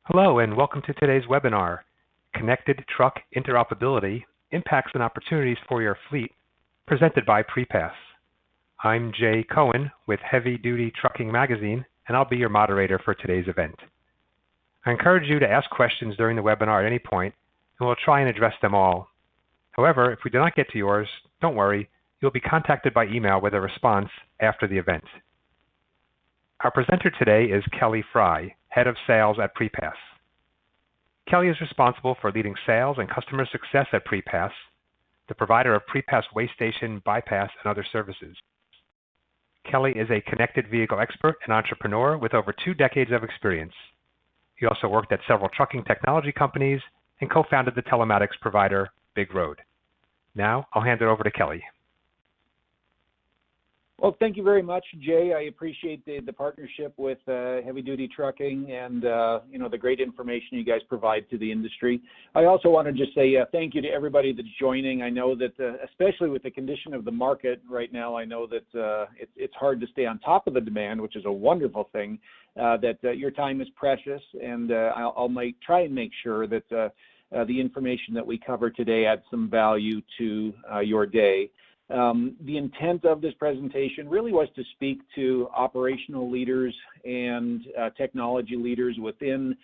Hello and welcome to today's webinar, Connected Truck Interoperability, Impacts and Opportunities for Your Fleet, presented by PrePass. I'm Jay Cohen with Heavy Duty Trucking Magazine, and I'll be your moderator for today's event. I encourage you to ask questions during the webinar at any point, and we'll try and address them all. However, if we do not get to yours, don't worry, you'll be contacted by email with a response after the event. Our presenter today is Kelly Fry, Head of Sales at PrePass. Kelly is responsible for leading sales and customer success at PrePass, the provider of PrePass waste station, bypass, and other services. Kelly is a connected vehicle expert and entrepreneur with over 2 decades of experience. He also worked at several trucking technology companies and co-founded the telematics provider Big Road. Now, I'll hand it over to Kelly. Well, thank you very much, Jay. I appreciate the partnership with Heavy Duty Trucking and the great information you guys provide to the industry. I also want to just say thank you to everybody that's joining. I know that, especially with the condition of the market right now, I know that it's hard to stay on top of the demand, which is a wonderful thing. That your time is precious, and I'll try and make sure that the information that we cover today adds some value to your day. The intent of this presentation really was to speak to operational leaders and technology leaders within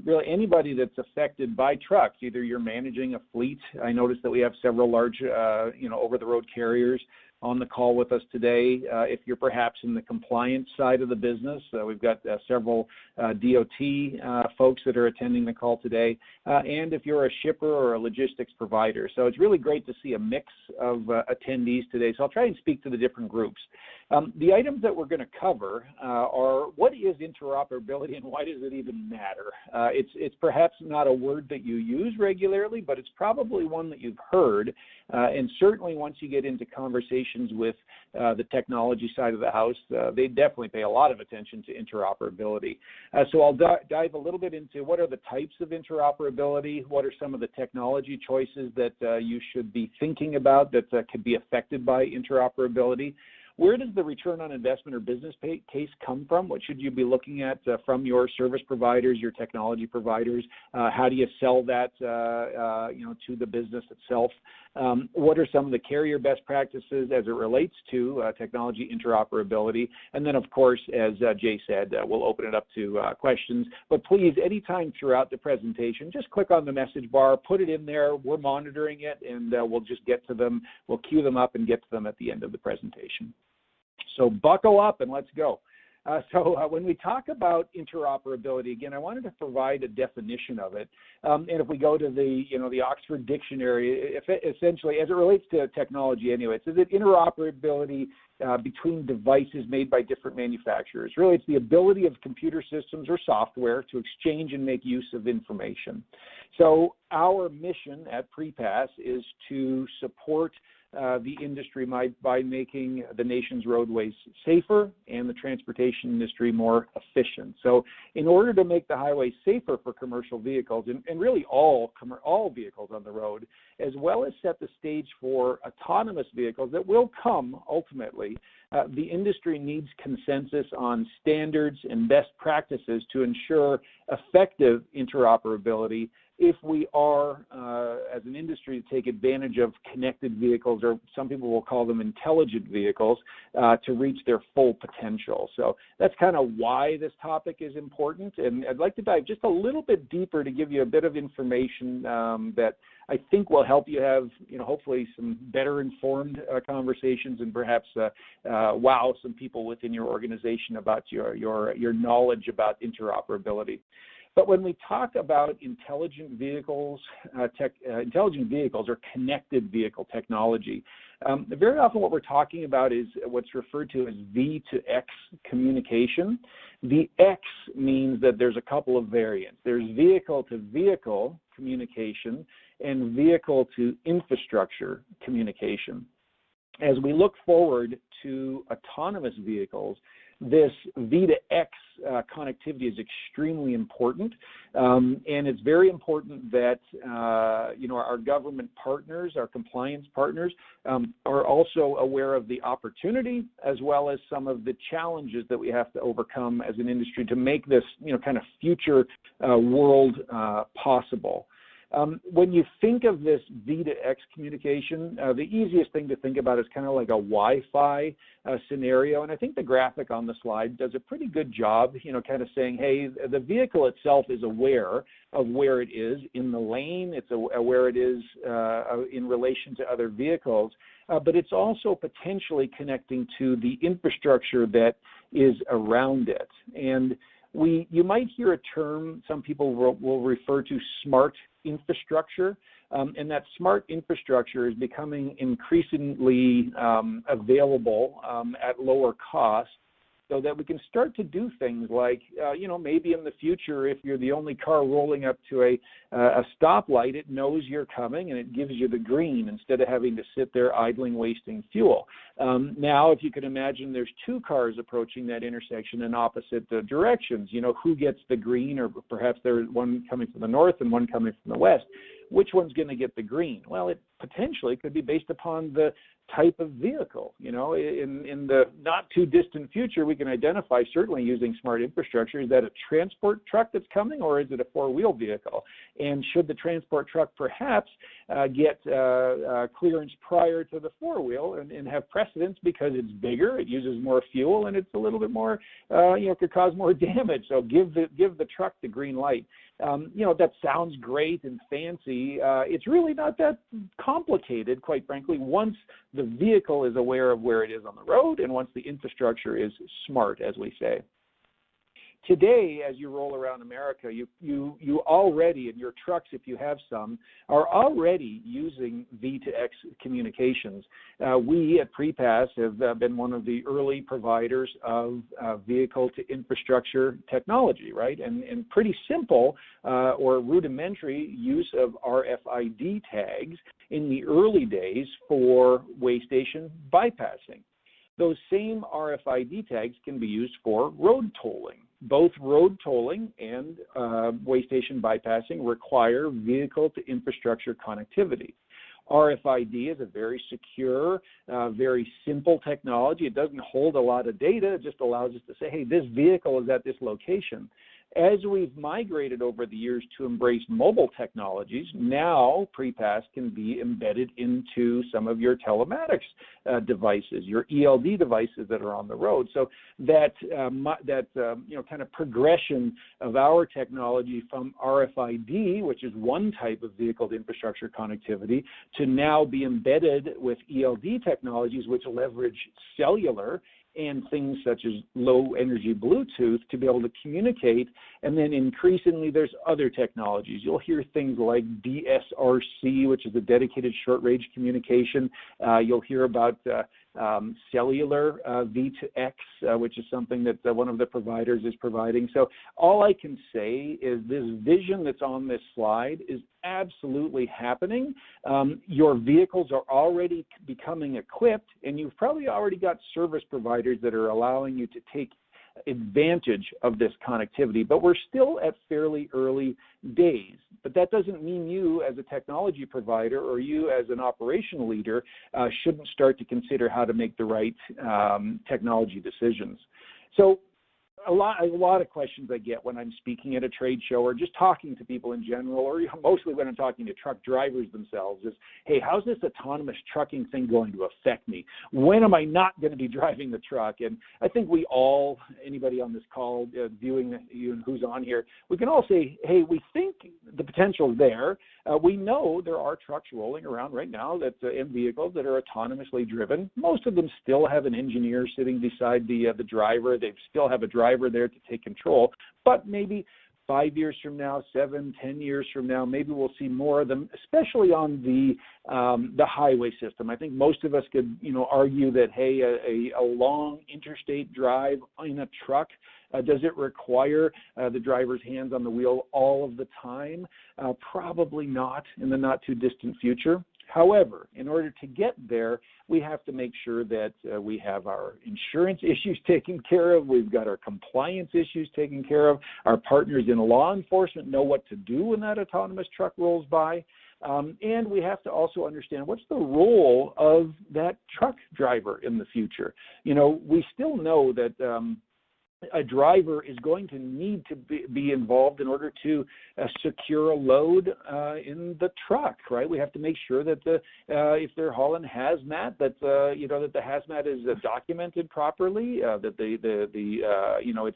really anybody that's affected by trucks. Either you're managing a fleet. I noticed that we have several large, over-the-road carriers on the call with us today. If you're perhaps in the compliance side of the business, we've got several DOT folks that are attending the call today, and if you're a shipper or a logistics provider. So it's really great to see a mix of attendees today. So I'll try and speak to the different groups. The items that we're going to cover are what is interoperability and why does it even matter? It's perhaps not a word that you use regularly, but it's probably one that you've heard, and certainly once you get into conversations with the technology side of the house, they definitely pay a lot of attention to interoperability. So I'll dive a little bit into what are the types of interoperability, what are some of the technology choices that you should be thinking about that could be affected by interoperability. Where does the return on investment or business case come from? What should you be looking at from your service providers, your technology providers? How do you sell that, to the business itself? What are some of the carrier best practices as it relates to technology interoperability? And then, of course, as Jay said, we'll open it up to questions. But please, anytime throughout the presentation, just click on the message bar, put it in there. We're monitoring it, and we'll just get to them. We'll queue them up and get to them at the end of the presentation. So buckle up and let's go. When we talk about interoperability, again, I wanted to provide a definition of it. And if we go to the Oxford Dictionary, essentially, as it relates to technology anyway, it says that interoperability between devices made by different manufacturers. Really, it's the ability of computer systems or software to exchange and make use of information. So our mission at PrePass is to support the industry by making the nation's roadways safer and the transportation industry more efficient. So in order to make the highway safer for commercial vehicles and really all vehicles on the road, as well as set the stage for autonomous vehicles that will come ultimately, the industry needs consensus on standards and best practices to ensure effective interoperability if we are, as an industry, to take advantage of connected vehicles, or some people will call them intelligent vehicles, to reach their full potential. So that's kind of why this topic is important. And I'd like to dive just a little bit deeper to give you a bit of information that I think will help you have, hopefully some better informed conversations and perhaps wow some people within your organization about your knowledge about interoperability. But when we talk about intelligent vehicles or connected vehicle technology, very often what we're talking about is what's referred to as V2X communication. The X means that there's a couple of variants. There's vehicle-to-vehicle communication and vehicle-to-infrastructure communication. As we look forward to autonomous vehicles, this V2X connectivity is extremely important, and it's very important that our government partners, our compliance partners, are also aware of the opportunity as well as some of the challenges that we have to overcome as an industry to make this kind of future world possible. When you think of this V2X communication, the easiest thing to think about is kind of like a Wi-Fi scenario, and I think the graphic on the slide does a pretty good job, kind of saying, hey, the vehicle itself is aware of where it is in the lane, it's aware it is in relation to other vehicles, but it's also potentially connecting to the infrastructure that is around it. And you might hear a term some people will refer to smart infrastructure, and that smart infrastructure is becoming increasingly available at lower cost, so that we can start to do things like, maybe in the future, if you're the only car rolling up to a stoplight, it knows you're coming and it gives you the green instead of having to sit there idling, wasting fuel. Now, if you can imagine there's two cars approaching that intersection in opposite directions, who gets the green, or perhaps there's one coming from the north and one coming from the west. Which one's going to get the green? Well, it potentially could be based upon the type of vehicle. In the not too distant future, we can identify, certainly using smart infrastructure, is that a transport truck that's coming, or is it a four-wheel vehicle? And should the transport truck perhaps get clearance prior to the four-wheel and have precedence because it's bigger, it uses more fuel, and it's a little bit more, could cause more damage. So give the truck the green light. That sounds great and fancy. It's really not that complicated, quite frankly, once the vehicle is aware of where it is on the road and once the infrastructure is smart, as we say. Today, as you roll around America, you already, in your trucks, if you have some, are already using V2X communications. We at PrePass have been one of the early providers of vehicle-to-infrastructure technology, right? And pretty simple or rudimentary use of RFID tags in the early days for way station bypassing. Those same RFID tags can be used for road tolling. Both road tolling and way station bypassing require vehicle-to-infrastructure connectivity. RFID is a very secure, very simple technology. It doesn't hold a lot of data. It just allows us to say, hey, this vehicle is at this location. As we've migrated over the years to embrace mobile technologies, now PrePass can be embedded into some of your telematics devices, your ELD devices that are on the road. So that kind of progression of our technology from RFID, which is one type of vehicle-to-infrastructure connectivity, to now be embedded with ELD technologies, which leverage cellular and things such as low-energy Bluetooth to be able to communicate. And then increasingly, there's other technologies. You'll hear things like DSRC, which is a dedicated short-range communication. You'll hear about cellular V2X, which is something that one of the providers is providing. So all I can say is this vision that's on this slide is absolutely happening. Your vehicles are already becoming equipped, and you've probably already got service providers that are allowing you to take advantage of this connectivity, but we're still at fairly early days. But that doesn't mean you as a technology provider or you as an operational leader shouldn't start to consider how to make the right technology decisions. So a lot of questions I get when I'm speaking at a trade show or just talking to people in general, or mostly when I'm talking to truck drivers themselves, is, hey, how's this autonomous trucking thing going to affect me? When am I not going to be driving the truck? And I think we all, anybody on this call viewing who's on here, we can all say, hey, we think the potential is there. We know there are trucks rolling around right now and vehicles that are autonomously driven. Most of them still have an engineer sitting beside the driver. They still have a driver there to take control, but maybe 5 years from now, 7, 10 years from now, maybe we'll see more of them, especially on the highway system. I think most of us could, argue that, hey, a long interstate drive in a truck, does it require the driver's hands on the wheel all of the time? Probably not in the not too distant future. However, in order to get there, we have to make sure that we have our insurance issues taken care of, we've got our compliance issues taken care of, our partners in law enforcement know what to do when that autonomous truck rolls by, and we have to also understand what's the role of that truck driver in the future. You know, we still know that a driver is going to need to be involved in order to secure a load in the truck, right? We have to make sure that if they're hauling hazmat, that that the hazmat is documented properly, that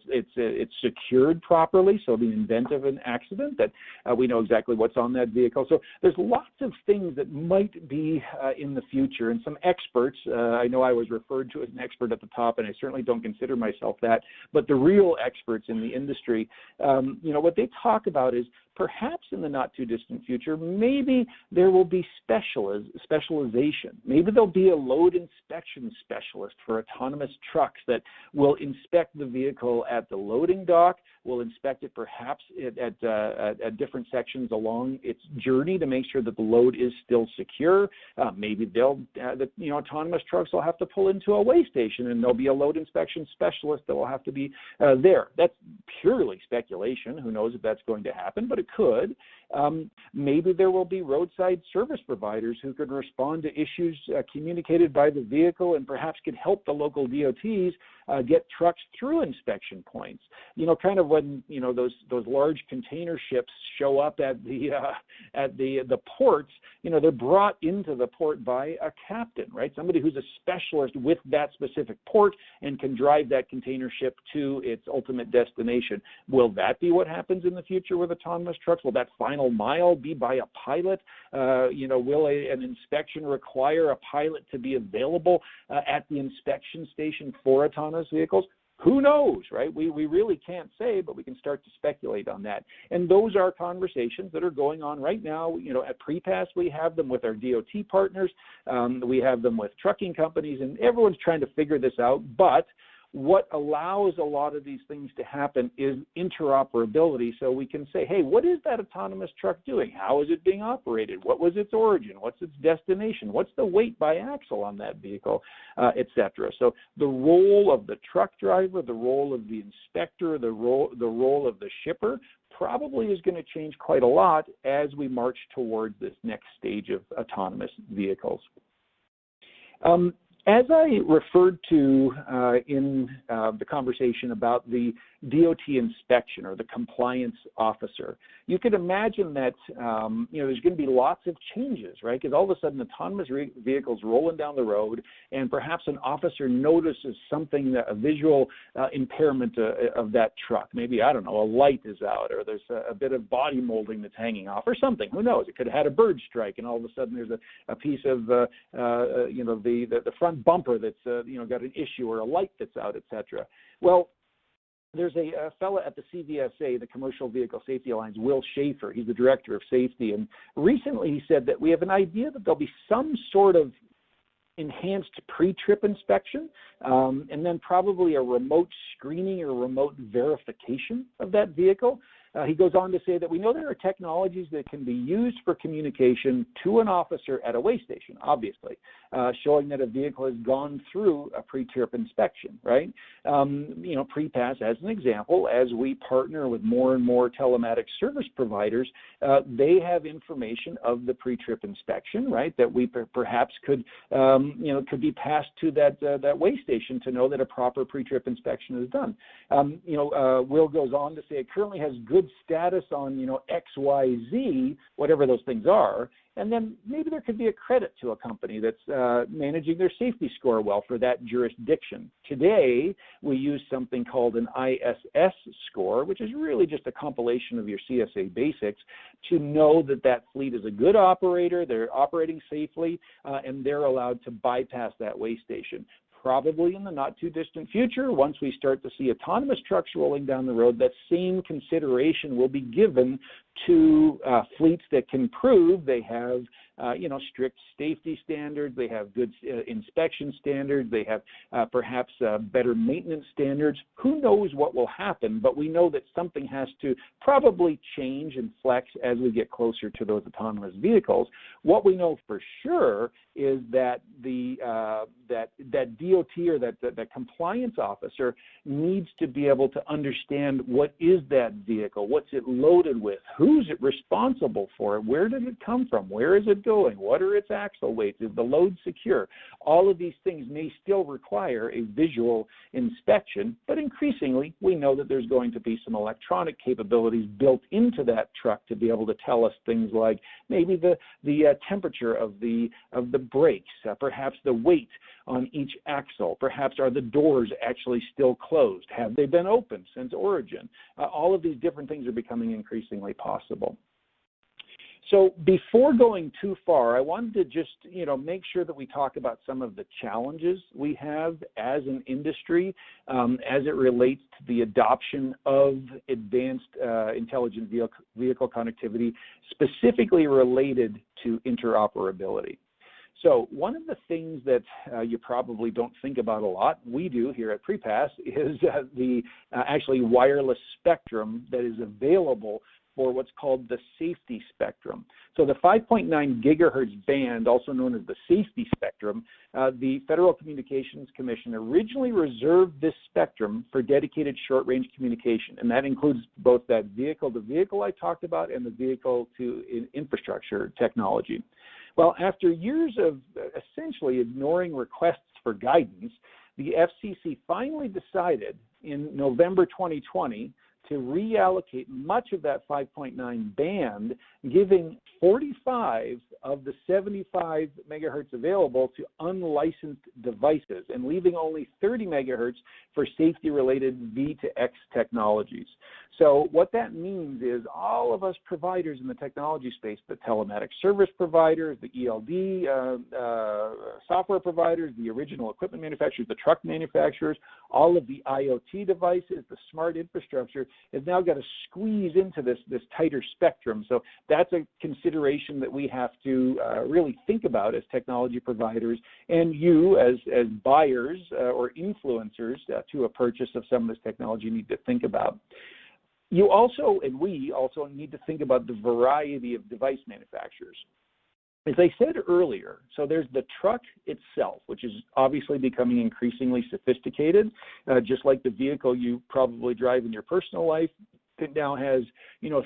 it's secured properly, so the event of an accident, that we know exactly what's on that vehicle. So there's lots of things that might be in the future, and some experts. I know I was referred to as an expert at the top, and I certainly don't consider myself that. But the real experts in the industry, what they talk about is perhaps in the not too distant future, maybe there will be specialization. Maybe there'll be a load inspection specialist for autonomous trucks that will inspect the vehicle at the loading dock, will inspect it perhaps at different sections along its journey to make sure that the load is still secure. Maybe autonomous trucks will have to pull into a weigh station, and there'll be a load inspection specialist that will have to be there. That's purely speculation. Who knows if that's going to happen, but it could. Maybe there will be roadside service providers who could respond to issues communicated by the vehicle and perhaps could help the local DOTs get trucks through inspection points. Kind of when those large container ships show up at the ports, they're brought into the port by a captain, right? Somebody who's a specialist with that specific port and can drive that container ship to its ultimate destination. Will that be what happens in the future with autonomous trucks? Will that final mile be by a pilot? Will an inspection require a pilot to be available at the inspection station for autonomous vehicles? Who knows, right? We really can't say, but we can start to speculate on that. And those are conversations that are going on right now. At PrePass, we have them with our DOT partners. We have them with trucking companies, and everyone's trying to figure this out. But what allows a lot of these things to happen is interoperability. So we can say, hey, what is that autonomous truck doing? How is it being operated? What was its origin? What's its destination? What's the weight by axle on that vehicle, etc. So the role of the truck driver, the role of the inspector, the role of the shipper probably is going to change quite a lot as we march towards this next stage of autonomous vehicles. As I referred to in the conversation about the DOT inspection or the compliance officer, you could imagine that there's going to be lots of changes, right? Because all of a sudden autonomous vehicles rolling down the road, and perhaps an officer notices something, a visual impairment of that truck. Maybe, I don't know, a light is out, or there's a bit of body molding that's hanging off, or something. Who knows? It could have had a bird strike, and all of a sudden there's a piece of the front bumper that's got an issue, or a light that's out, etc. Well, there's a fellow at the CVSA, the Commercial Vehicle Safety Alliance, Will Schaefer. He's the director of safety, and recently he said that we have an idea that there'll be some sort of enhanced pre-trip inspection, and then probably a remote screening or remote verification of that vehicle. He goes on to say that we know there are technologies that can be used for communication to an officer at a weigh station, obviously, showing that a vehicle has gone through a pre-trip inspection, right? PrePass, as an example, as we partner with more and more telematics service providers, they have information of the pre-trip inspection, right, that we perhaps could be passed to that weigh station to know that a proper pre-trip inspection is done. Will goes on to say it currently has good status on XYZ, whatever those things are, and then maybe there could be a credit to a company that's managing their safety score well for that jurisdiction. Today, we use something called an ISS score, which is really just a compilation of your CSA basics to know that that fleet is a good operator, they're operating safely, and they're allowed to bypass that weigh station. Probably in the not too distant future, once we start to see autonomous trucks rolling down the road, that same consideration will be given to fleets that can prove they have strict safety standards. They have good inspection standards. They have perhaps better maintenance standards. Who knows what will happen, but we know that something has to probably change and flex as we get closer to those autonomous vehicles. What we know for sure is that that DOT or that compliance officer needs to be able to understand what is that vehicle, what's it loaded with, who's it responsible for, where did it come from, where is it going, what are its axle weights, is the load secure? All of these things may still require a visual inspection, but increasingly we know that there's going to be some electronic capabilities built into that truck to be able to tell us things like maybe the temperature of the brakes, perhaps the weight on each axle, perhaps are the doors actually still closed, have they been open since origin? All of these different things are becoming increasingly possible. So before going too far, I wanted to just, make sure that we talk about some of the challenges we have as an industry as it relates to the adoption of advanced intelligent vehicle connectivity, specifically related to interoperability. So one of the things that you probably don't think about a lot, we do here at PrePass, is the actually wireless spectrum that is available for what's called the safety spectrum. So the 5.9 gigahertz band, also known as the safety spectrum, the Federal Communications Commission originally reserved this spectrum for dedicated short-range communication, and that includes both that vehicle-to-vehicle I talked about and the vehicle-to-infrastructure technology. Well, after years of essentially ignoring requests for guidance, the FCC finally decided in November 2020 to reallocate much of that 5.9 band, giving 45 of the 75 megahertz available to unlicensed devices and leaving only 30 megahertz for safety-related V2X technologies. So what that means is all of us providers in the technology space, the telematic service providers, the ELD software providers, the original equipment manufacturers, the truck manufacturers, all of the IoT devices, the smart infrastructure, has now got to squeeze into this tighter spectrum. So that's a consideration that we have to really think about as technology providers, and you as buyers or influencers to a purchase of some of this technology need to think about. You also, and we also, need to think about the variety of device manufacturers. As I said earlier, so there's the truck itself, which is obviously becoming increasingly sophisticated, just like the vehicle you probably drive in your personal life. It now has,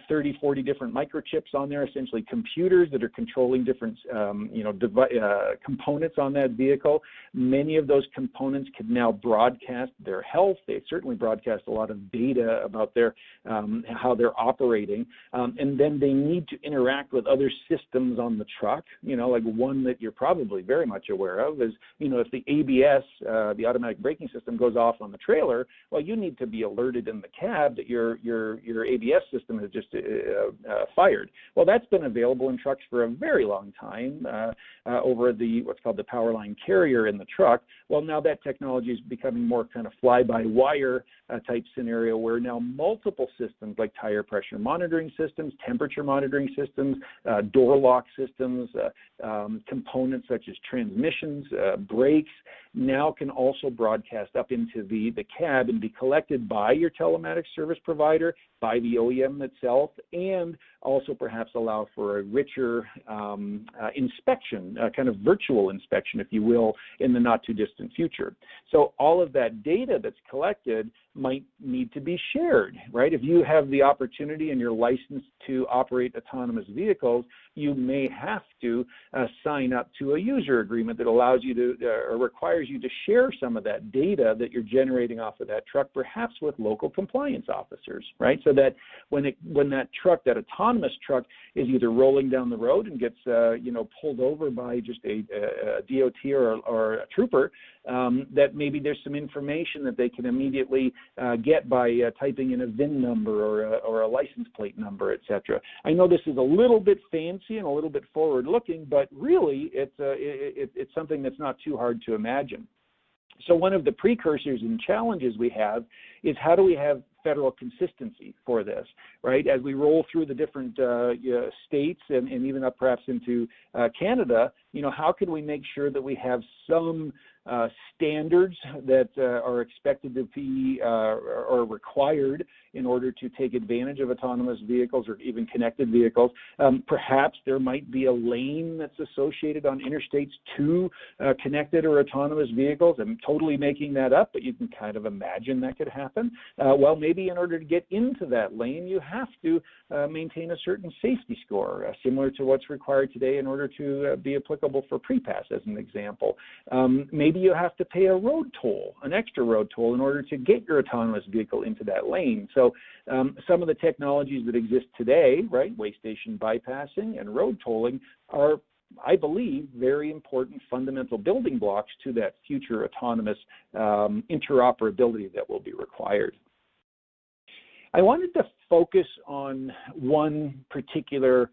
30, 40 different microchips on there, essentially computers that are controlling different, components on that vehicle. Many of those components can now broadcast their health. They certainly broadcast a lot of data about their how they're operating, and then they need to interact with other systems on the truck. Like one that you're probably very much aware of is, if the ABS, the automatic braking system, goes off on the trailer, well, you need to be alerted in the cab that your ABS system has just fired. Well, that's been available in trucks for a very long time over what's called the power line carrier in the truck. Well, now that technology is becoming more kind of fly-by-wire type scenario, where now multiple systems like tire pressure monitoring systems, temperature monitoring systems, door lock systems, components such as transmissions, brakes, now can also broadcast up into the cab and be collected by your telematics service provider, by the OEM itself, and also perhaps allow for a richer inspection, kind of virtual inspection, if you will, in the not too distant future. So all of that data that's collected might need to be shared, right? If you have the opportunity and you're licensed to operate autonomous vehicles, you may have to sign up to a user agreement that allows you to, or requires you to share some of that data that you're generating off of that truck, perhaps with local compliance officers, right? So that when that truck, that autonomous truck, is either rolling down the road and gets pulled over by just a DOT or a trooper, that maybe there's some information that they can immediately get by typing in a VIN number or a license plate number, etc. I know this is a little bit fancy and a little bit forward-looking, but really it's something that's not too hard to imagine. So one of the precursors and challenges we have is how do we have federal consistency for this, right? As we roll through the different states and even up perhaps into Canada, how can we make sure that we have some standards that are expected to be or required in order to take advantage of autonomous vehicles or even connected vehicles. Perhaps there might be a lane that's associated on interstates to connected or autonomous vehicles. I'm totally making that up, but you can kind of imagine that could happen. Well, maybe in order to get into that lane, you have to maintain a certain safety score, similar to what's required today in order to be applicable for PrePass, as an example. Maybe you have to pay a road toll, an extra road toll, in order to get your autonomous vehicle into that lane. So some of the technologies that exist today, right, way station bypassing and road tolling, are, I believe, very important fundamental building blocks to that future autonomous interoperability that will be required. I wanted to focus on one particular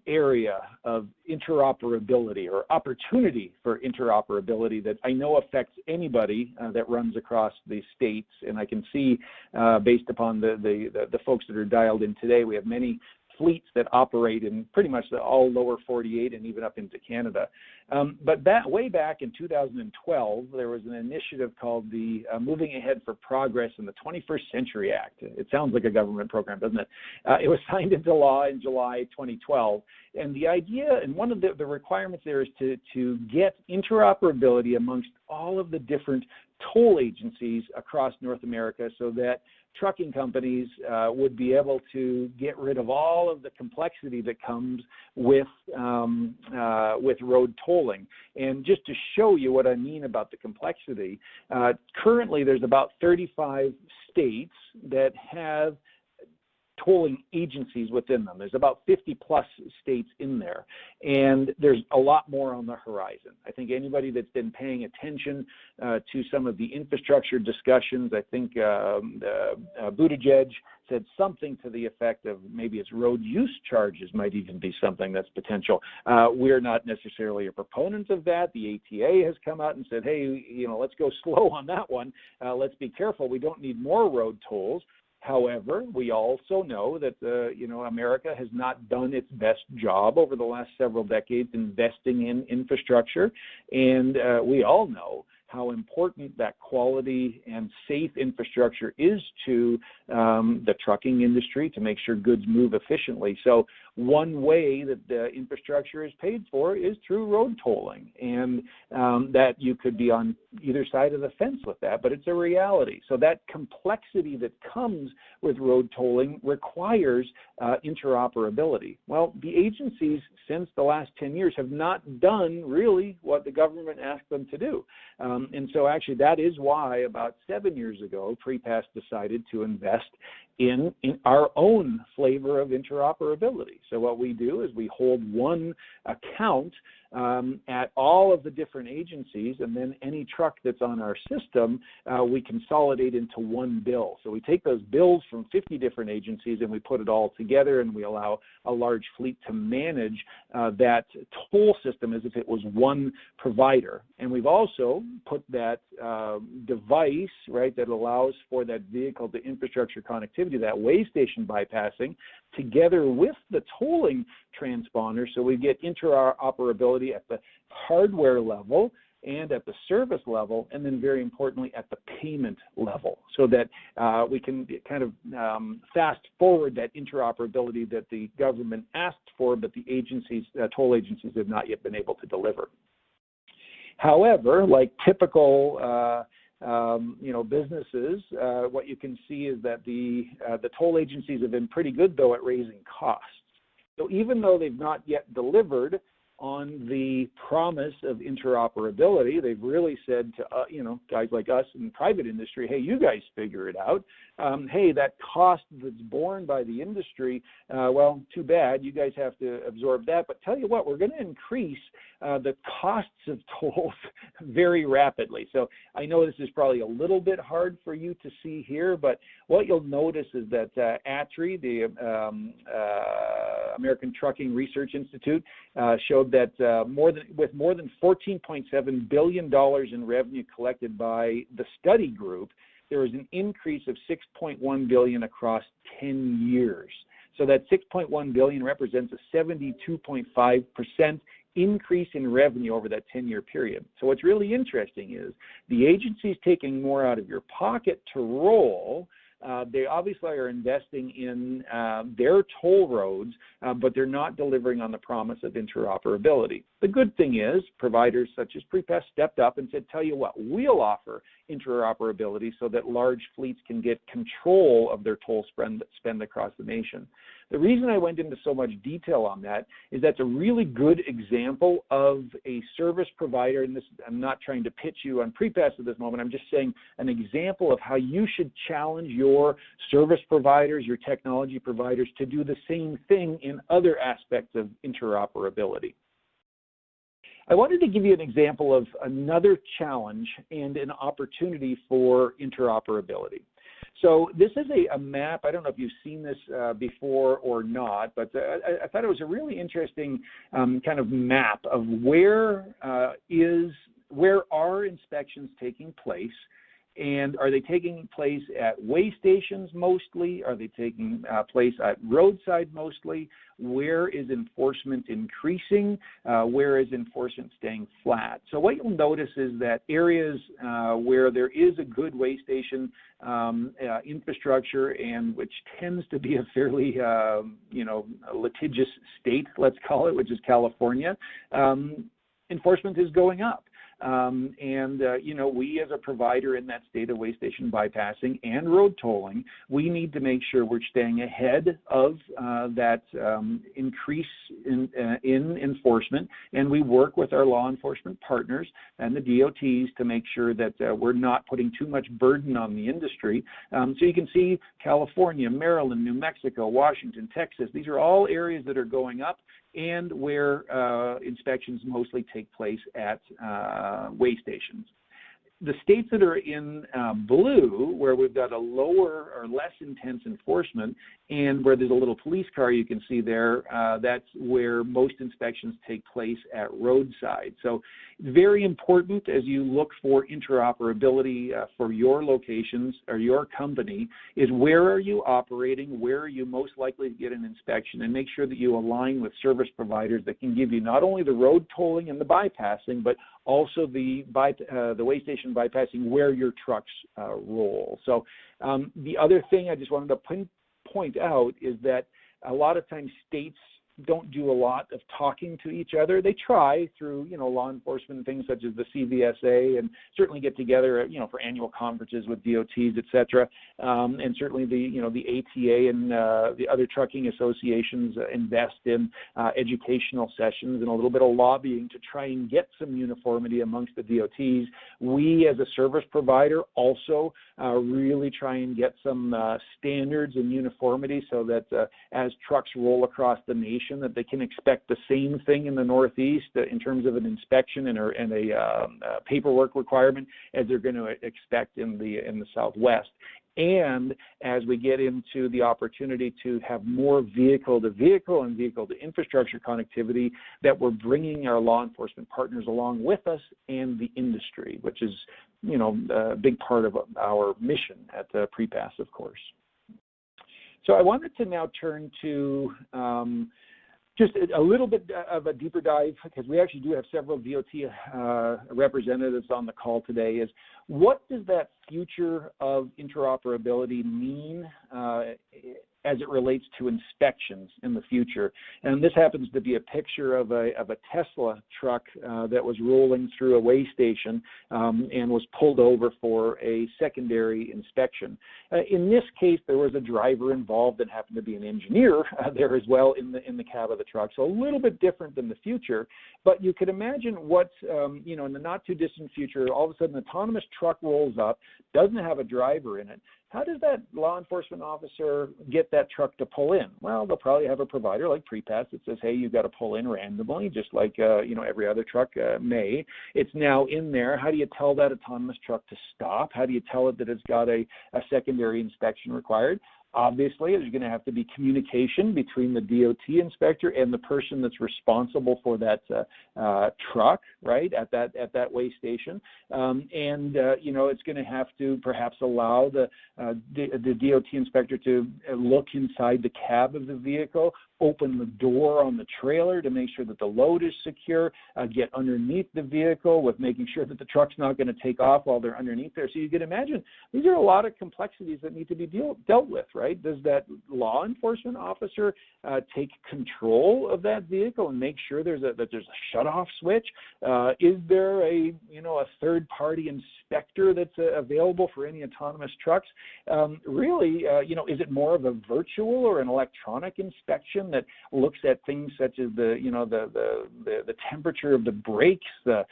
area of interoperability or opportunity for interoperability that I know affects anybody that runs across the states. And I can see, based upon the folks that are dialed in today, we have many fleets that operate in pretty much all lower 48 and even up into Canada. But way back in 2012, there was an initiative called the Moving Ahead for Progress in the 21st Century Act. It sounds like a government program, doesn't it? It was signed into law in July 2012. And the idea, and one of the requirements there is to get interoperability amongst all of the different toll agencies across North America so that trucking companies would be able to get rid of all of the complexity that comes with road tolling. And just to show you what I mean about the complexity, currently there's about 35 states that have tolling agencies within them. There's about 50 plus states in there, and there's a lot more on the horizon. I think anybody that's been paying attention to some of the infrastructure discussions, I think Buttigieg said something to the effect of maybe it's road use charges might even be something that's potential. We're not necessarily a proponent of that. The ATA has come out and said, hey, let's go slow on that one. Let's be careful. We don't need more road tolls. However, we also know that America has not done its best job over the last several decades investing in infrastructure, and we all know how important that quality and safe infrastructure is to the trucking industry to make sure goods move efficiently. So one way that the infrastructure is paid for is through road tolling, and that you could be on either side of the fence with that, but it's a reality. So that complexity that comes with road tolling requires interoperability. Well, the agencies since the last 10 years have not done really what the government asked them to do. And so actually that is why about 7 years ago, PrePass decided to invest in our own flavor of interoperability. So what we do is we hold one account at all of the different agencies, and then any truck that's on our system, we consolidate into one bill. So we take those bills from 50 different agencies and we put it all together, and we allow a large fleet to manage that toll system as if it was one provider. And we've also put that device, right, that allows for that vehicle to infrastructure connectivity, that way station bypassing, together with the tolling transponder, so we get interoperability at the hardware level and at the service level, and then very importantly at the payment level, so that we can kind of fast forward that interoperability that the government asked for, but the agencies, toll agencies, have not yet been able to deliver. However, like typical businesses, what you can see is that the toll agencies have been pretty good, though, at raising costs. So even though they've not yet delivered on the promise of interoperability, they've really said to guys like us in the private industry, hey, you guys figure it out. Hey, that cost that's borne by the industry, well, too bad, you guys have to absorb that. But tell you what, we're going to increase the costs of tolls very rapidly. So I know this is probably a little bit hard for you to see here, but what you'll notice is that ATRI, the American Trucking Research Institute, showed that with more than $14.7 billion in revenue collected by the study group, there was an increase of $6.1 billion across 10 years. So that $6.1 billion represents a 72.5% increase in revenue over that 10-year period. So what's really interesting is the agency's taking more out of your pocket to roll. They obviously are investing in their toll roads, but they're not delivering on the promise of interoperability. The good thing is providers such as PrePass stepped up and said, tell you what, we'll offer interoperability so that large fleets can get control of their toll spend across the nation. The reason I went into so much detail on that is that's a really good example of a service provider, and this, I'm not trying to pitch you on PrePass at this moment, I'm just saying an example of how you should challenge your service providers, your technology providers to do the same thing in other aspects of interoperability. I wanted to give you an example of another challenge and an opportunity for interoperability. So this is a map. I don't know if you've seen this before or not, but I thought it was a really interesting kind of map of where are inspections taking place, and are they taking place at way stations mostly? Are they taking place at roadside mostly? Where is enforcement increasing? Where is enforcement staying flat? So what you'll notice is that areas where there is a good way station infrastructure, and which tends to be a fairly litigious state, let's call it, which is California, enforcement is going up. We as a provider in that state of way station bypassing and road tolling, we need to make sure we're staying ahead of that increase in enforcement, and we work with our law enforcement partners and the DOTs to make sure that we're not putting too much burden on the industry. So you can see California, Maryland, New Mexico, Washington, Texas, these are all areas that are going up and where inspections mostly take place at way stations. The states that are in blue, where we've got a lower or less intense enforcement, and where there's a little police car you can see there, that's where most inspections take place at roadside. So very important as you look for interoperability for your locations or your company is where are you operating, where are you most likely to get an inspection, and make sure that you align with service providers that can give you not only the road tolling and the bypassing, but also the way station bypassing where your trucks roll. So the other thing I just wanted to point out is that a lot of times states don't do a lot of talking to each other. They try through, law enforcement and things such as the CVSA, and certainly get together, for annual conferences with DOTs, et cetera. And certainly the ATA and the other trucking associations invest in educational sessions and a little bit of lobbying to try and get some uniformity amongst the DOTs. We as a service provider also really try and get some standards and uniformity so that as trucks roll across the nation, that they can expect the same thing in the Northeast in terms of an inspection and a paperwork requirement as they're going to expect in the Southwest. And as we get into the opportunity to have more vehicle-to-vehicle and vehicle-to-infrastructure connectivity, that we're bringing our law enforcement partners along with us and the industry, which is, a big part of our mission at PrePass, of course. So I wanted to now turn to just a little bit of a deeper dive, because we actually do have several DOT representatives on the call today, is what does that future of interoperability mean as it relates to inspections in the future? And this happens to be a picture of a Tesla truck that was rolling through a way station and was pulled over for a secondary inspection. In this case, there was a driver involved that happened to be an engineer there as well in the cab of the truck. So a little bit different than the future, but you could imagine what, in the not too distant future, all of a sudden an autonomous truck rolls up, doesn't have a driver in it. How does that law enforcement officer get that truck to pull in? Well, they'll probably have a provider like PrePass that says, hey, you've got to pull in randomly, just like, every other truck may. It's now in there. How do you tell that autonomous truck to stop? How do you tell it that it's got a secondary inspection required? Obviously, there's going to have to be communication between the DOT inspector and the person that's responsible for that truck, right, at that weigh station. It's going to have to perhaps allow the DOT inspector to look inside the cab of the vehicle, open the door on the trailer to make sure that the load is secure, get underneath the vehicle with making sure that the truck's not going to take off while they're underneath there. So you can imagine these are a lot of complexities that need to be dealt with, right? Does that law enforcement officer take control of that vehicle and make sure that there's a shutoff switch? Is there a third-party inspector that's available for any autonomous trucks? Is it more of a virtual or an electronic inspection that looks at things such as the temperature of the brakes, the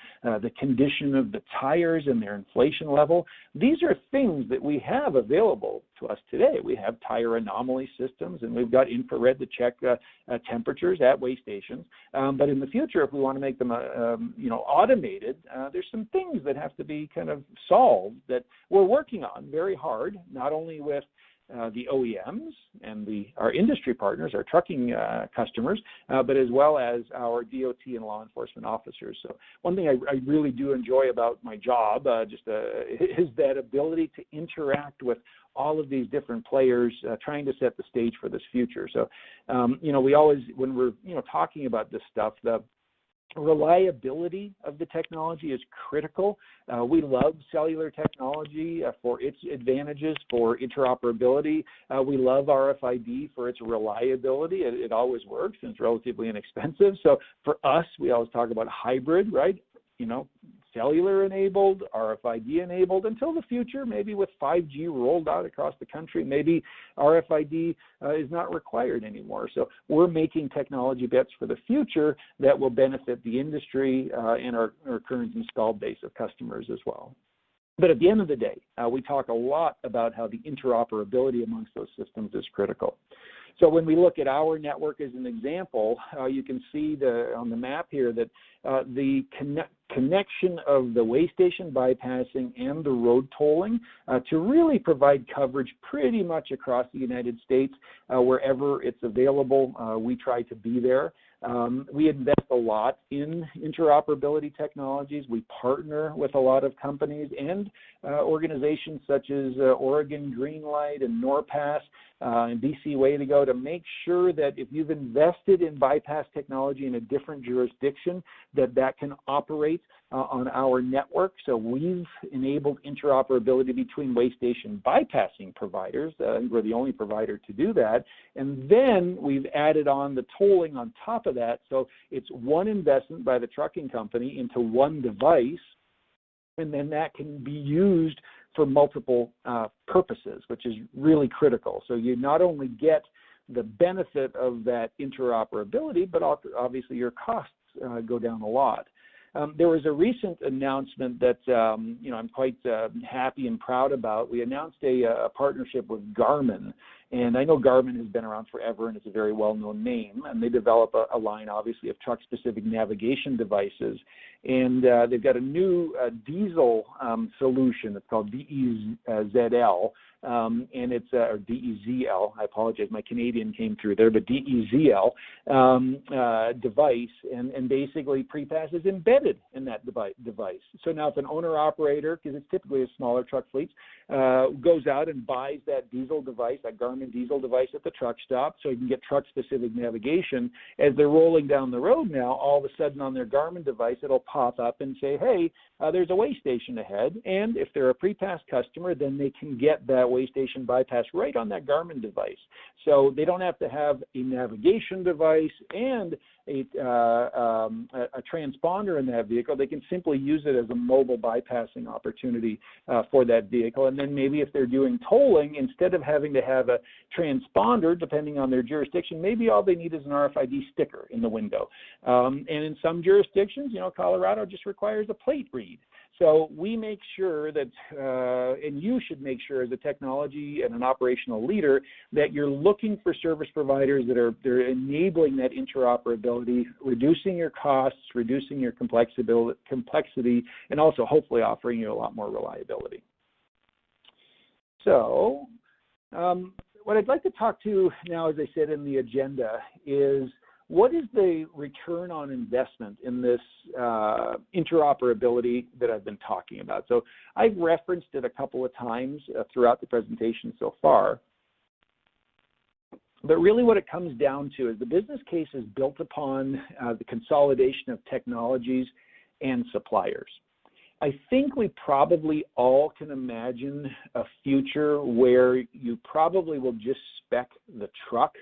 condition of the tires and their inflation level? These are things that we have available to us today. We have tire anomaly systems, and we've got infrared to check temperatures at weigh stations. But in the future, if we want to make them automated, there's some things that have to be kind of solved that we're working on very hard, not only with the OEMs and our industry partners, our trucking customers, but as well as our DOT and law enforcement officers. So one thing I really do enjoy about my job is that ability to interact with all of these different players, trying to set the stage for this future. So, we always, when we're, talking about this stuff, the reliability of the technology is critical. We love cellular technology for its advantages, for interoperability. We love RFID for its reliability. It always works and it's relatively inexpensive. So for us, we always talk about hybrid, right? Cellular enabled, RFID enabled until the future, maybe with 5G rolled out across the country, maybe RFID is not required anymore. So we're making technology bets for the future that will benefit the industry and our current installed base of customers as well. But at the end of the day, we talk a lot about how the interoperability amongst those systems is critical. So when we look at our network as an example, you can see on the map here that the connection of the weigh station bypassing and the road tolling to really provide coverage pretty much across the United States. Wherever it's available, we try to be there. We invest a lot in interoperability technologies. We partner with a lot of companies and organizations such as Oregon Greenlight and NORPASS and BC Way to Go to make sure that if you've invested in bypass technology in a different jurisdiction, that can operate on our network. So we've enabled interoperability between weigh station bypassing providers. We're the only provider to do that. And then we've added on the tolling on top of that. So it's one investment by the trucking company into one device, and then that can be used for multiple purposes, which is really critical. So you not only get the benefit of that interoperability, but obviously your costs go down a lot. There was a recent announcement that I'm quite happy and proud about. We announced a partnership with Garmin, and I know Garmin has been around forever and it's a very well-known name, and they develop a line, obviously, of truck-specific navigation devices. And they've got a new diesel solution. It's called DEZL, and it's or DEZL. I apologize, my Canadian came through there, but DEZL device, and basically PrePass is embedded in that device. So now if an owner-operator, because it's typically a smaller truck fleet, goes out and buys that diesel device, that Garmin diesel device at the truck stop, so you can get truck-specific navigation. As they're rolling down the road now, all of a sudden on their Garmin device, it'll pop up and say, hey, there's a weigh station ahead. And if they're a PrePass customer, then they can get that weigh station bypass right on that Garmin device. So they don't have to have a navigation device and a transponder in that vehicle. They can simply use it as a mobile bypassing opportunity for that vehicle. And then maybe if they're doing tolling, instead of having to have a transponder, depending on their jurisdiction, maybe all they need is an RFID sticker in the window. And in some jurisdictions, Colorado just requires a plate read. So we make sure that, and you should make sure as a technology and an operational leader, that you're looking for service providers they're enabling that interoperability, reducing your costs, reducing your complexity, and also hopefully offering you a lot more reliability. So what I'd like to talk to now, as I said in the agenda, is what is the return on investment in this interoperability that I've been talking about? So I've referenced it a couple of times throughout the presentation so far. But really what it comes down to is the business case is built upon the consolidation of technologies and suppliers. I think we probably all can imagine a future where you probably will just spec the truck,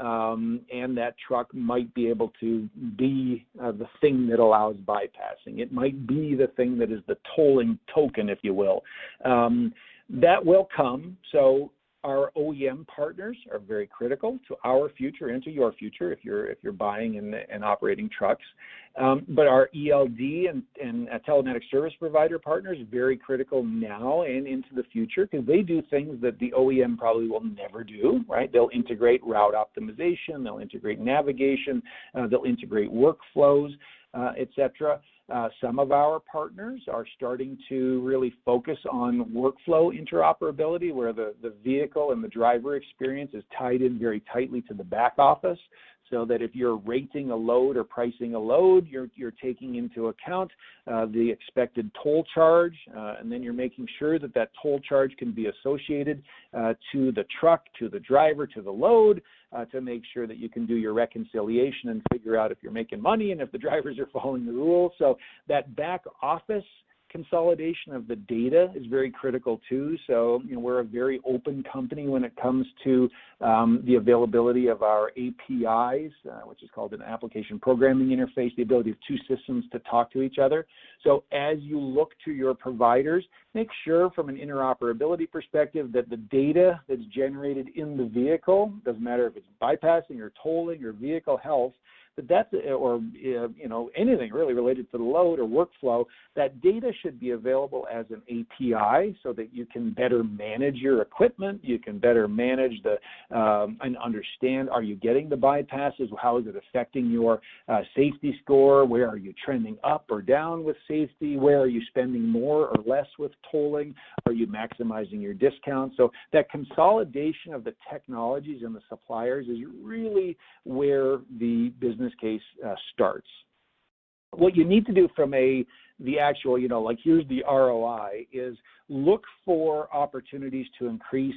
and that truck might be able to be the thing that allows bypassing. It might be the thing that is the tolling token, if you will. That will come. So our OEM partners are very critical to our future and to your future if you're buying and operating trucks. But our ELD and telematic service provider partners are very critical now and into the future because they do things that the OEM probably will never do, right? They'll integrate route optimization, they'll integrate navigation, they'll integrate workflows, etc. Some of our partners are starting to really focus on workflow interoperability where the vehicle and the driver experience is tied in very tightly to the back office so that if you're rating a load or pricing a load, you're taking into account the expected toll charge, and then you're making sure that that toll charge can be associated to the truck, to the driver, to the load, to make sure that you can do your reconciliation and figure out if you're making money and if the drivers are following the rules. So that back office consolidation of the data is very critical too. So we're a very open company when it comes to the availability of our APIs, which is called an application programming interface, the ability of two systems to talk to each other. So as you look to your providers, make sure from an interoperability perspective that the data that's generated in the vehicle, doesn't matter if it's bypassing or tolling or vehicle health, or anything really related to the load or workflow, that data should be available as an API so that you can better manage your equipment, you can better manage and understand, are you getting the bypasses, how is it affecting your safety score, where are you trending up or down with safety, where are you spending more or less with tolling, are you maximizing your discounts? So that consolidation of the technologies and the suppliers is really where the business case starts. What you need to do from the actual, here's the ROI, is look for opportunities to increase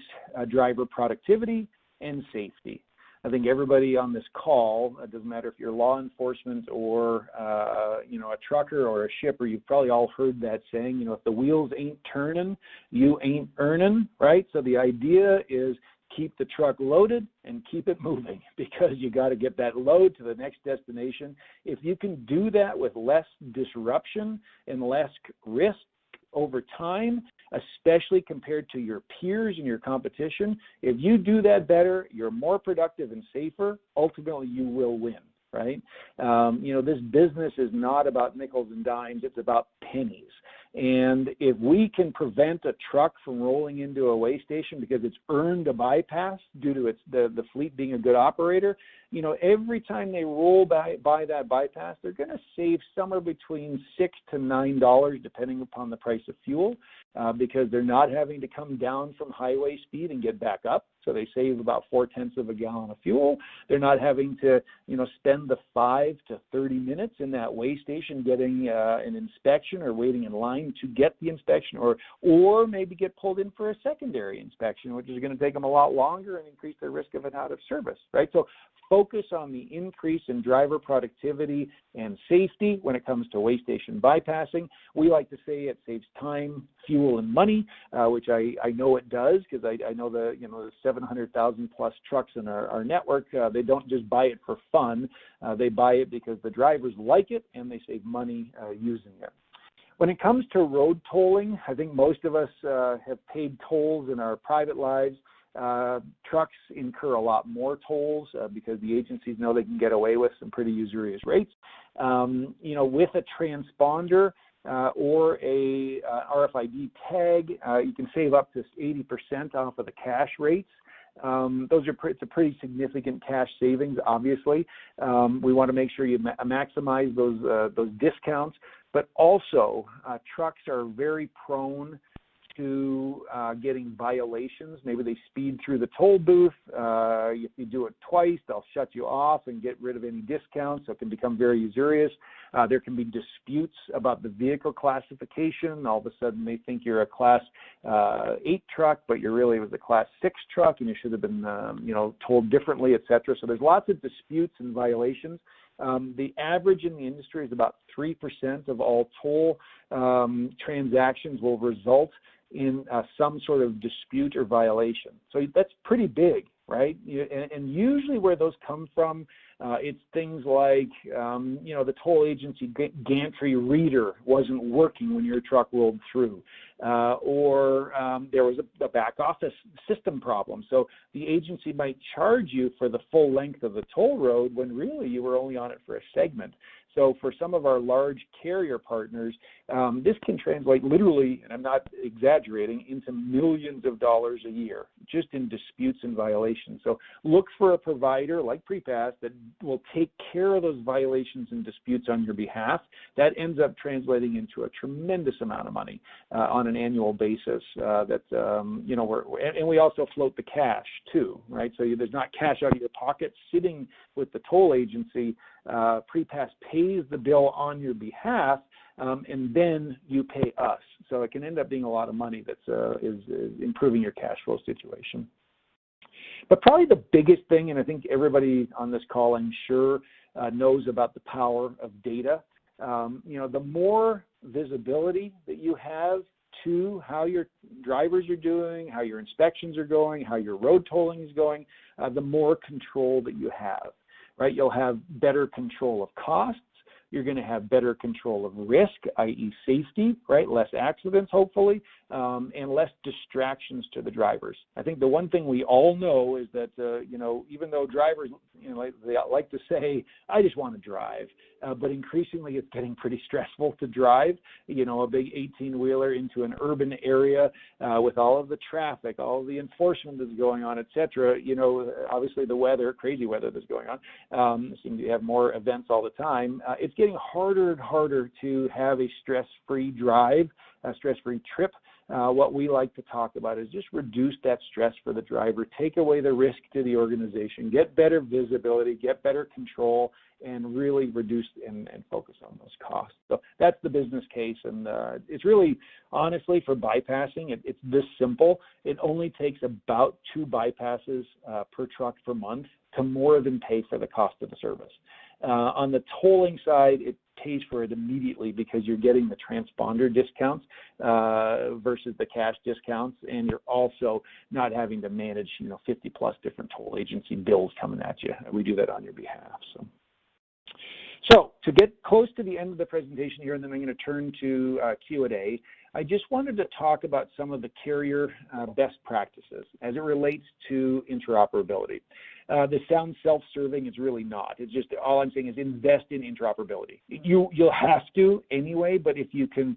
driver productivity and safety. I think everybody on this call, it doesn't matter if you're law enforcement or, a trucker or a shipper, you've probably all heard that saying, if the wheels ain't turning, you ain't earning, right? So the idea is keep the truck loaded and keep it moving because you got to get that load to the next destination. If you can do that with less disruption and less risk over time, especially compared to your peers and your competition, if you do that better, you're more productive and safer, ultimately you will win, right? This business is not about nickels and dimes, it's about pennies. And if we can prevent a truck from rolling into a way station because it's earned a bypass due to the fleet being a good operator, every time they roll by that bypass, they're going to save somewhere between $6 to $9 depending upon the price of fuel because they're not having to come down from highway speed and get back up. So they save about 0.4 of a gallon of fuel. They're not having to, spend the 5 to 30 minutes in that way station getting an inspection or waiting in line to get the inspection, or maybe get pulled in for a secondary inspection, which is going to take them a lot longer and increase their risk of an out of service, right? So focus on the increase in driver productivity and safety when it comes to way station bypassing. We like to say it saves time, fuel, and money, which I know it does because I know the 700,000 plus trucks in our network. They don't just buy it for fun. They buy it because the drivers like it and they save money using it. When it comes to road tolling, I think most of us have paid tolls in our private lives. Trucks incur a lot more tolls because the agencies know they can get away with some pretty usurious rates. With a transponder or a RFID tag, you can save up to 80% off of the cash rates. It's a pretty significant cash savings, obviously. We want to make sure you maximize those discounts, but also trucks are very prone to getting violations. Maybe they speed through the toll booth. If you do it twice, they'll shut you off and get rid of any discounts, so it can become very usurious. There can be disputes about the vehicle classification. All of a sudden they think you're a Class 8 truck, but you really was a Class 6 truck, and you should have been told differently, etc. So there's lots of disputes and violations. The average in the industry is about 3% of all toll transactions will result in some sort of dispute or violation. So that's pretty big, right? And usually where those come from, it's things like, the toll agency gantry reader wasn't working when your truck rolled through, or there was a back office system problem. So the agency might charge you for the full length of the toll road when really you were only on it for a segment. So for some of our large carrier partners, this can translate literally, and I'm not exaggerating, into millions of dollars a year just in disputes and violations. So look for a provider like PrePass that will take care of those violations and disputes on your behalf. That ends up translating into a tremendous amount of money on an annual basis. And we also float the cash too, right? So there's not cash out of your pocket sitting with the toll agency. PrePass pays the bill on your behalf, and then you pay us. So it can end up being a lot of money that's is improving your cash flow situation. But probably the biggest thing, and I think everybody on this call, I'm sure, knows about the power of data. The more visibility that you have to how your drivers are doing, how your inspections are going, how your road tolling is going, the more control that you have. Right, you'll have better control of costs. You're going to have better control of risk, i.e. safety, right? Less accidents, hopefully, and less distractions to the drivers. I think the one thing we all know is that, even though drivers, they like to say, I just want to drive, but increasingly it's getting pretty stressful to drive, a big 18-wheeler into an urban area with all of the traffic, all of the enforcement that's going on, et cetera. Obviously the weather, crazy weather that's going on, seem to have more events all the time. It's getting harder and harder to have a stress-free drive, a stress-free trip. What we like to talk about is just reduce that stress for the driver, take away the risk to the organization, get better visibility, get better control, and really reduce and focus on those costs. So that's the business case, and it's really, honestly, for bypassing, it's this simple. It only takes about 2 bypasses per truck per month to more than pay for the cost of the service. On the tolling side, it pays for it immediately because you're getting the transponder discounts versus the cash discounts, and you're also not having to manage 50 plus different toll agency bills coming at you. We do that on your behalf. So to get close to the end of the presentation here, and then I'm going to turn to Q&A, I just wanted to talk about some of the carrier best practices as it relates to interoperability. This sounds self-serving. It's really not. It's just, all I'm saying is invest in interoperability. You'll have to anyway, but if you can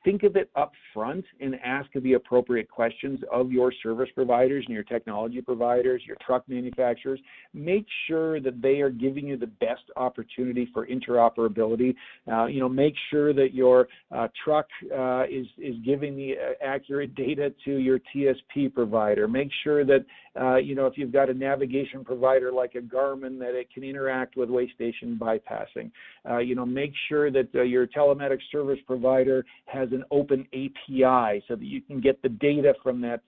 think of it up front and ask the appropriate questions of your service providers and your technology providers, your truck manufacturers, make sure that they are giving you the best opportunity for interoperability. Make sure that your truck is giving the accurate data to your TSP provider. Make sure that, if you've got a navigation provider like a Garmin, that it can interact with way station bypassing. Make sure that your telematics service provider has an open API so that you can get the data from that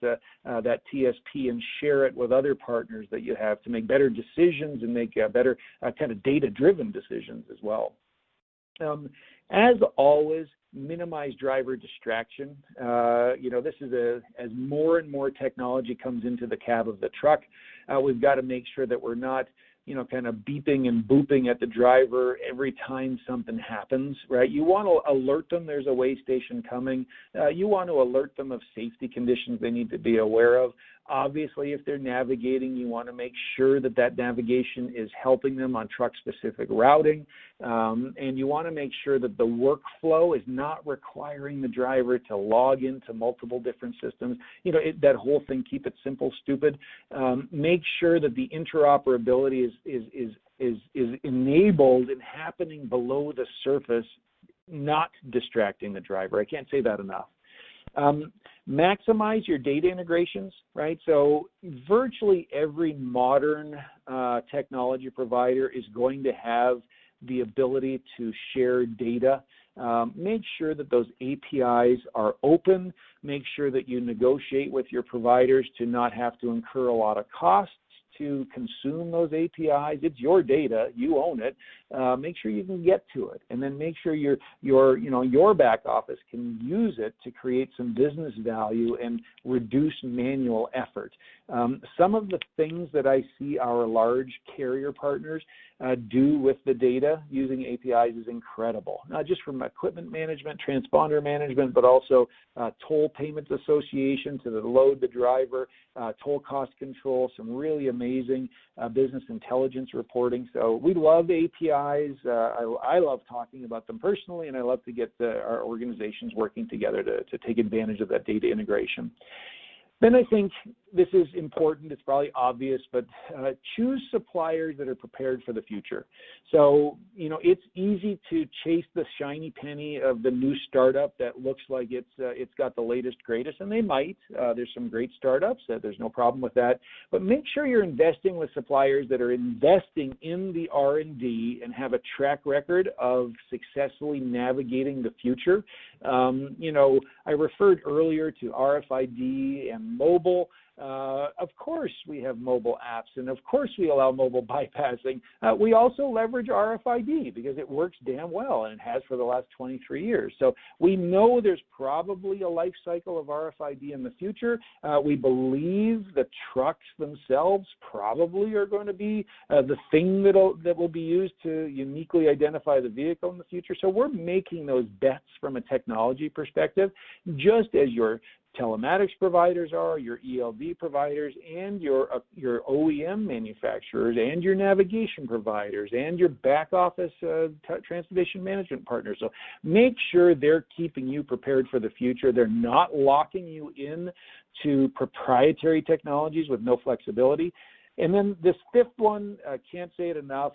TSP and share it with other partners that you have to make better decisions and make better kind of data-driven decisions as well. As always, minimize driver distraction. This is as more and more technology comes into the cab of the truck, we've got to make sure that we're not kind of beeping and booping at the driver every time something happens, right? You want to alert them there's a way station coming. You want to alert them of safety conditions they need to be aware of. Obviously, if they're navigating, you want to make sure that that navigation is helping them on truck-specific routing, and you want to make sure that the workflow is not requiring the driver to log into multiple different systems. That whole thing, keep it simple, stupid. Make sure that the interoperability is enabled and happening below the surface, not distracting the driver. I can't say that enough. Maximize your data integrations, right? So virtually every modern technology provider is going to have the ability to share data. Make sure that those APIs are open. Make sure that you negotiate with your providers to not have to incur a lot of costs to consume those APIs. It's your data, you own it. Make sure you can get to it, and then make sure your back office can use it to create some business value and reduce manual effort. Some of the things that I see our large carrier partners do with the data using APIs is incredible. Not just from equipment management, transponder management, but also toll payments association to the load the driver, toll cost control, some really amazing business intelligence reporting. So we love APIs. I love talking about them personally, and I love to get our organizations working together to take advantage of that data integration. Then I think this is important, it's probably obvious, but choose suppliers that are prepared for the future. So, it's easy to chase the shiny penny of the new startup that looks like it's got the latest, greatest, and they might. There's some great startups, there's no problem with that. But make sure you're investing with suppliers that are investing in the R&D and have a track record of successfully navigating the future. I referred earlier to RFID and mobile. Of course we have mobile apps, and of course we allow mobile bypassing. We also leverage RFID because it works damn well, and it has for the last 23 years. So we know there's probably a life cycle of RFID in the future. We believe the trucks themselves probably are going to be the thing that will be used to uniquely identify the vehicle in the future. So we're making those bets from a technology perspective, just as your telematics providers are, your ELD providers, and your OEM manufacturers, and your navigation providers, and your back office transportation management partners. So make sure they're keeping you prepared for the future. They're not locking you in to proprietary technologies with no flexibility. And then this fifth one, can't say it enough,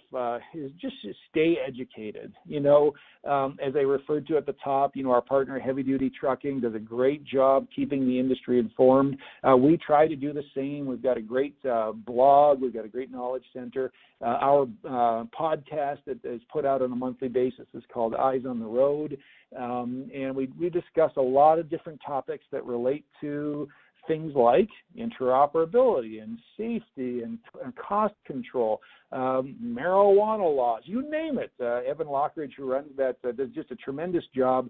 is just to stay educated. As I referred to at the top, our partner Heavy Duty Trucking does a great job keeping the industry informed. We try to do the same. We've got a great blog. We've got a great knowledge center. Our podcast that is put out on a monthly basis is called Eyes on the Road. And we discuss a lot of different topics that relate to things like interoperability and safety and cost control, marijuana laws, you name it. Evan Lockridge, who runs that, does just a tremendous job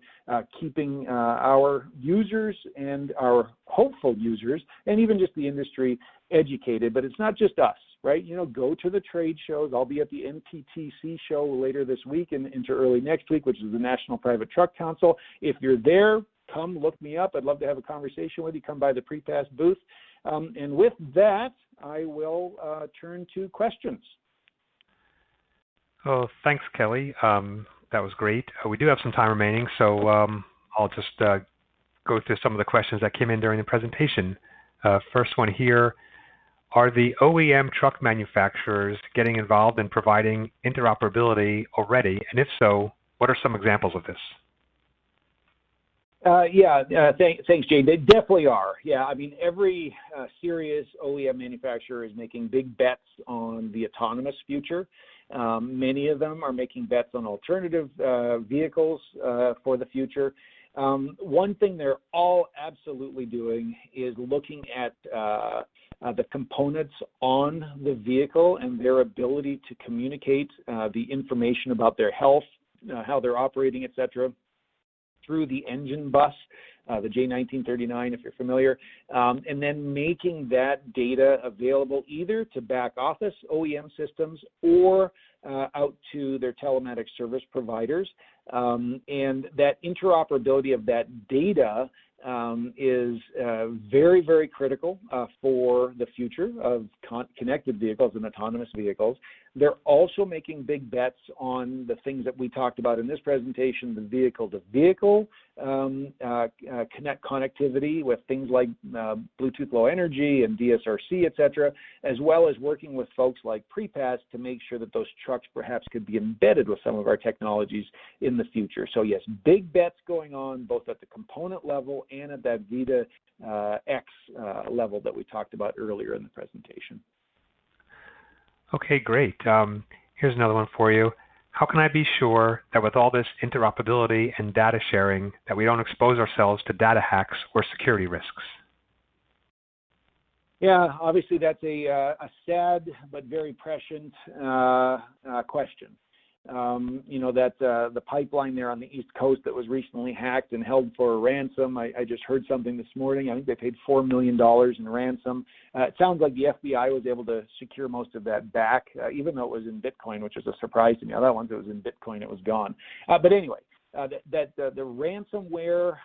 keeping our users and our hopeful users, and even just the industry, educated. But it's not just us, right? Go to the trade shows. I'll be at the NPTC show later this week and into early next week, which is the National Private Truck Council. If you're there, come look me up. I'd love to have a conversation with you. Come by the PrePass booth. And with that, I will turn to questions. Oh, thanks, Kelly. That was great. We do have some time remaining, so I'll just go through some of the questions that came in during the presentation. First one here. Are the OEM truck manufacturers getting involved in providing interoperability already? And if so, what are some examples of this? Thanks, Jay. They definitely are. Yeah, I mean, every serious OEM manufacturer is making big bets on the autonomous future. Many of them are making bets on alternative vehicles for the future. One thing they're all absolutely doing is looking at the components on the vehicle and their ability to communicate the information about their health, how they're operating, etc., through the engine bus, the J1939, if you're familiar, and then making that data available either to back office OEM systems or out to their telematics service providers. And that interoperability of that data is very, very critical for the future of connected vehicles and autonomous vehicles. They're also making big bets on the things that we talked about in this presentation, the vehicle-to-vehicle connectivity with things like Bluetooth Low Energy and DSRC, et cetera, as well as working with folks like PrePass to make sure that those trucks perhaps could be embedded with some of our technologies in the future. So yes, big bets going on both at the component level and at that V2X level that we talked about earlier in the presentation. Okay, great. Here's another one for you. How can I be sure that with all this interoperability and data sharing that we don't expose ourselves to data hacks or security risks? Yeah, obviously that's a sad but very prescient question. You know, that the pipeline there on the East Coast that was recently hacked and held for a ransom, I just heard something this morning. I think they paid $4 million in ransom. It sounds like the FBI was able to secure most of that back, even though it was in Bitcoin, which was a surprise to me. That once it was in Bitcoin, it was gone. But anyway, the ransomware,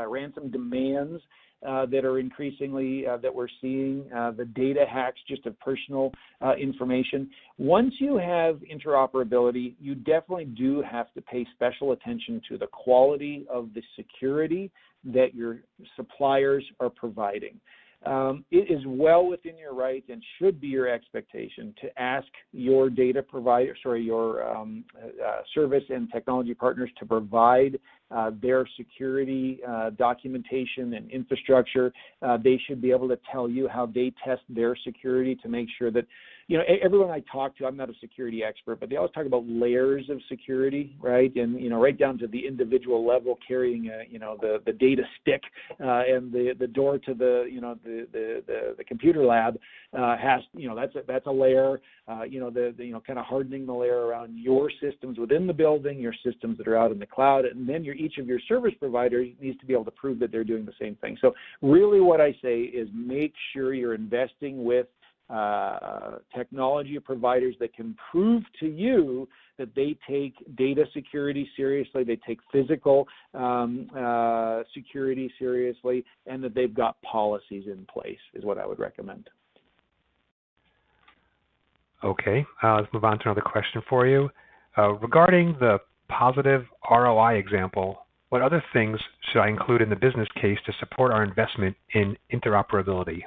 ransom demands that are increasingly that we're seeing, the data hacks just of personal information. Once you have interoperability, you definitely do have to pay special attention to the quality of the security that your suppliers are providing. It is well within your right and should be your expectation to ask your data provider, your service and technology partners to provide their security documentation and infrastructure. They should be able to tell you how they test their security to make sure that, you know, everyone I talk to, I'm not a security expert, but they always talk about layers of security, right? And, you know, right down to the individual level, carrying, you know, the data stick and the door to the, you know, the computer lab has, you know, that's a layer. You know, you know, kind of hardening the layer around your systems within the building, your systems that are out in the cloud, and then each of your service providers needs to be able to prove that they're doing the same thing. So really what I say is make sure you're investing with technology providers that can prove to you that they take data security seriously, they take physical security seriously, and that they've got policies in place is what I would recommend. Okay, let's move on to another question for you. Regarding the positive ROI example, what other things should I include in the business case to support our investment in interoperability?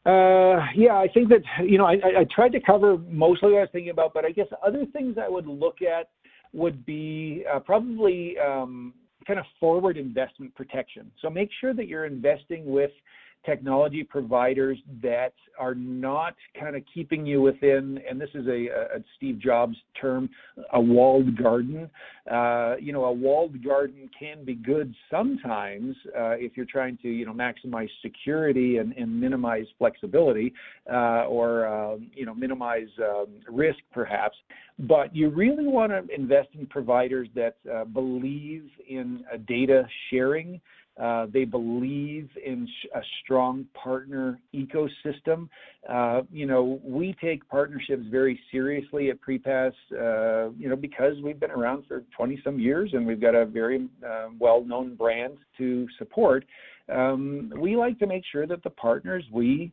Yeah, I think that, you know, I tried to cover mostly what I was thinking about, but I guess other things I would look at would be probably kind of forward investment protection. So make sure that you're investing with technology providers that are not kind of keeping you within, and this is a Steve Jobs term, a walled garden. You know, a walled garden can be good sometimes if you're trying to, you know, maximize security and minimize flexibility or, you know, minimize risk perhaps. But you really want to invest in providers that believe in data sharing. They believe in a strong partner ecosystem. You know, we take partnerships very seriously at PrePass, you know, because we've been around for 20-some years and we've got a very well-known brand to support. We like to make sure that the partners we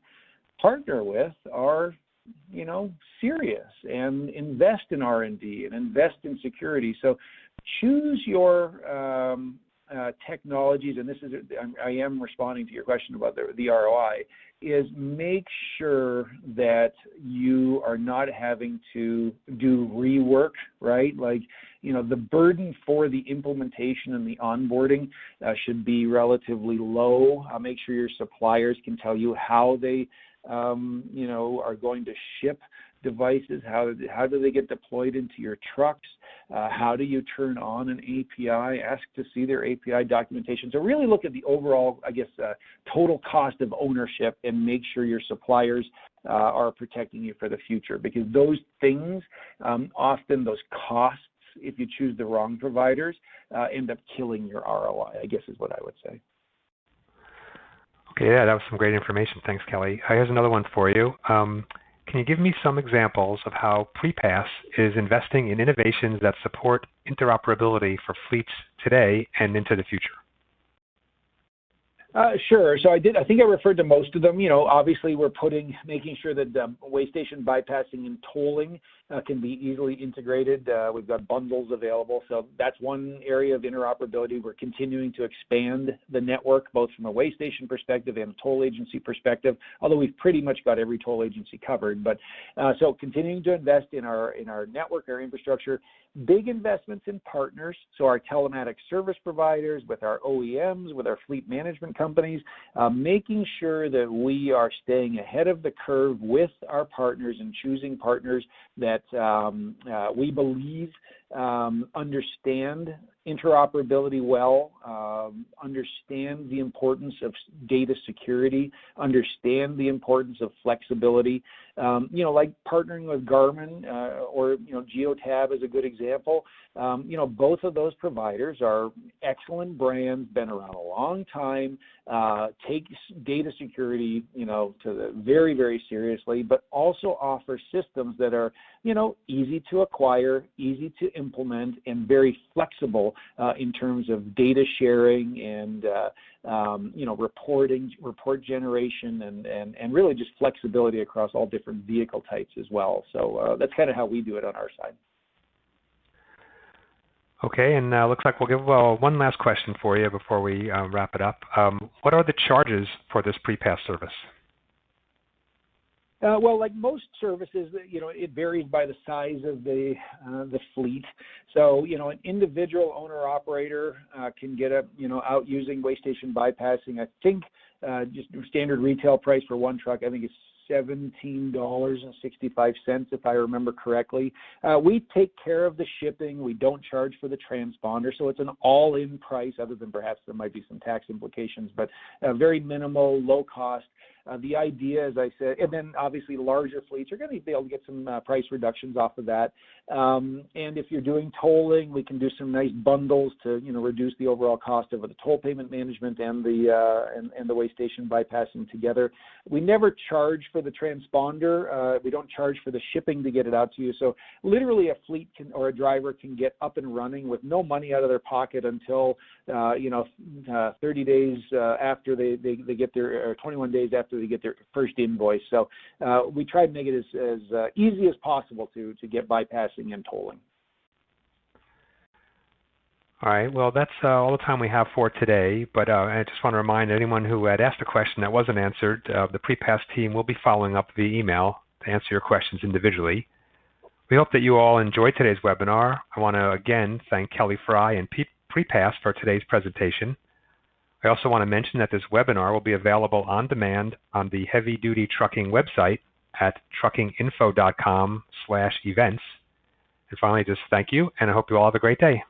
partner with are, you know, serious and invest in R&D and invest in security. So choose your technologies, and this is, I am responding to your question about the ROI, is make sure that you are not having to do rework, right? Like, you know, the burden for the implementation and the onboarding should be relatively low. Make sure your suppliers can tell you how they, you know, are going to ship devices, how do they get deployed into your trucks, how do you turn on an API, ask to see their API documentation. So really look at the overall, I guess, total cost of ownership and make sure your suppliers are protecting you for the future, because those things, often those costs, if you choose the wrong providers, end up killing your ROI, I guess is what I would say. Okay, yeah, that was some great information. Thanks, Kelly. Here's another one for you. Can you give me some examples of how PrePass is investing in innovations that support interoperability for fleets today and into the future? Sure. So I think I referred to most of them. You know, obviously we're making sure that way station bypassing and tolling can be easily integrated. We've got bundles available. So that's one area of interoperability. We're continuing to expand the network, both from a way station perspective and a toll agency perspective, although we've pretty much got every toll agency covered. But so continuing to invest in our network, our infrastructure, big investments in partners. So our telematics service providers, with our OEMs, with our fleet management companies, making sure that we are staying ahead of the curve with our partners and choosing partners that we believe understand interoperability well, understand the importance of data security, understand the importance of flexibility. You know, like partnering with Garmin or, you know, Geotab is a good example. You know, both of those providers are excellent brands, been around a long time, take data security, you know, very, very seriously, but also offer systems that are, you know, easy to acquire, easy to implement, and very flexible in terms of data sharing and, you know, report generation, and really just flexibility across all different vehicle types as well. So that's kind of how we do it on our side. Okay, and looks like we'll give one last question for you before we wrap it up. What are the charges for this PrePass service? Well, like most services, you know, it varies by the size of the fleet. So, you know, an individual owner-operator can get out using way station bypassing. I think just standard retail price for one truck, I think it's $17.65, if I remember correctly. We take care of the shipping. We don't charge for the transponder, so it's an all-in price, other than perhaps there might be some tax implications, but very minimal, low cost. The idea, as I said, and then obviously larger fleets are going to be able to get some price reductions off of that. And if you're doing tolling, we can do some nice bundles to, you know, reduce the overall cost of the toll payment management and the way station bypassing together. We never charge for the transponder. We don't charge for the shipping to get it out to you. So literally a fleet or a driver can get up and running with no money out of their pocket until 30 days after they get their, or 21 days after they get their first invoice. So we try to make it as easy as possible to get bypassing and tolling. All right, well, that's all the time we have for today, but I just want to remind anyone who had asked a question that wasn't answered, the PrePass team will be following up via email to answer your questions individually. We hope that you all enjoyed today's webinar. I want to again thank Kelly Fry and PrePass for today's presentation. I also want to mention that this webinar will be available on demand on the Heavy Duty Trucking website at truckinginfo.com/events. And finally, just thank you, and I hope you all have a great day.